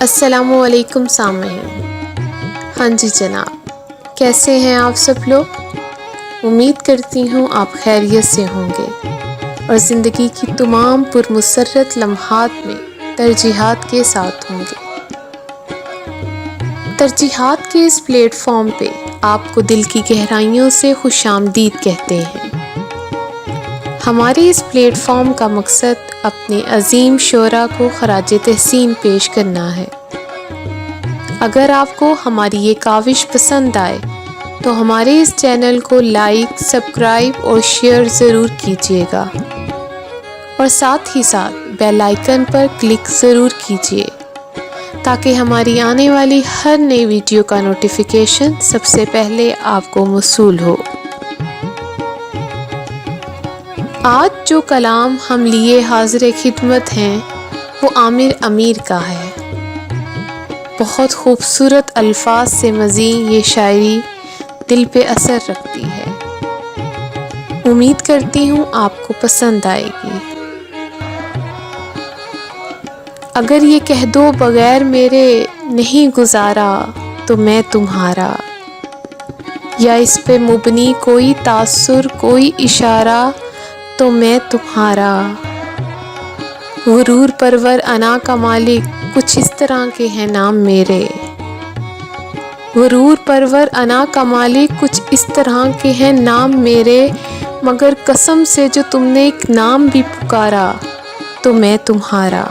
السلام علیکم سامعین۔ ہاں جی جناب، کیسے ہیں آپ سب لوگ؟ امید کرتی ہوں آپ خیریت سے ہوں گے اور زندگی کی تمام پرمسرت لمحات میں ترجیحات کے ساتھ ہوں گے۔ ترجیحات کے اس پلیٹ فارم پہ آپ کو دل کی گہرائیوں سے خوش آمدید کہتے ہیں۔ ہمارے اس پلیٹ فارم کا مقصد اپنے عظیم شعراء کو خراج تحسین پیش کرنا ہے۔ اگر آپ کو ہماری یہ کاوش پسند آئے تو ہمارے اس چینل کو لائک، سبسکرائب اور شیئر ضرور کیجیے گا، اور ساتھ ہی ساتھ بیل آئیکن پر کلک ضرور کیجیے تاکہ ہماری آنے والی ہر نئی ویڈیو کا نوٹیفیکیشن سب سے پہلے آپ کو موصول ہو۔ آج جو کلام ہم لیے حاضر خدمت ہیں وہ عامر امیر کا ہے۔ بہت خوبصورت الفاظ سے مزین یہ شاعری دل پہ اثر رکھتی ہے۔ امید کرتی ہوں آپ کو پسند آئے گی۔ اگر یہ کہہ دو بغیر میرے نہیں گزارا تو میں تمہارا، یا اس پہ مبنی کوئی تاثر کوئی اشارہ تو میں تمہارا، غرور پرور انا کا مالک کچھ اس طرح کے ہیں نام میرے، غرور پرور انا کا مالک کچھ اس طرح کے ہیں نام میرے، مگر قسم سے جو تم نے ایک نام بھی پکارا تو میں تمہارا۔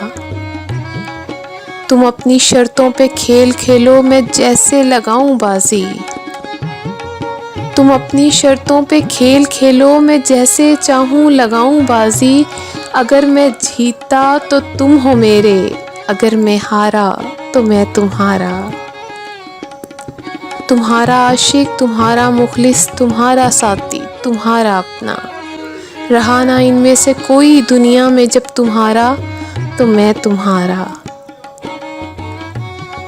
تم اپنی شرطوں پہ کھیل کھیلو میں جیسے لگاؤں بازی، تم اپنی شرطوں پہ کھیل کھیلو میں جیسے چاہوں لگاؤں بازی، اگر میں جیتا تو تم ہو میرے، اگر میں ہارا تو میں تمہارا۔ تمہارا عاشق، تمہارا مخلص، تمہارا ساتھی، تمہارا اپنا، رہا نہ ان میں سے کوئی دنیا میں جب تمہارا تو میں تمہارا۔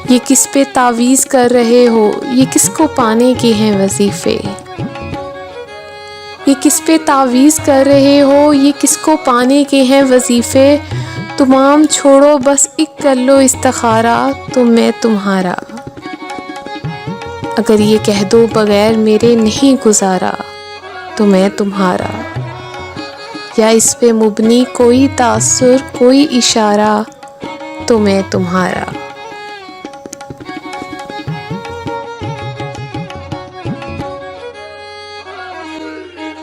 یہ کس پہ تعویذ کر رہے ہو، یہ کس کو پانے کے ہیں وظیفے، یہ کس پہ تعویذ کر رہے ہو، یہ کس کو پانے کے ہیں وظیفے، تمام چھوڑو بس ایک کر لو استخارہ تو میں تمہارا۔ اگر یہ کہہ دو بغیر میرے نہیں گزارا تو میں تمہارا، یا اس پہ مبنی کوئی تاثر کوئی اشارہ تو میں تمہارا۔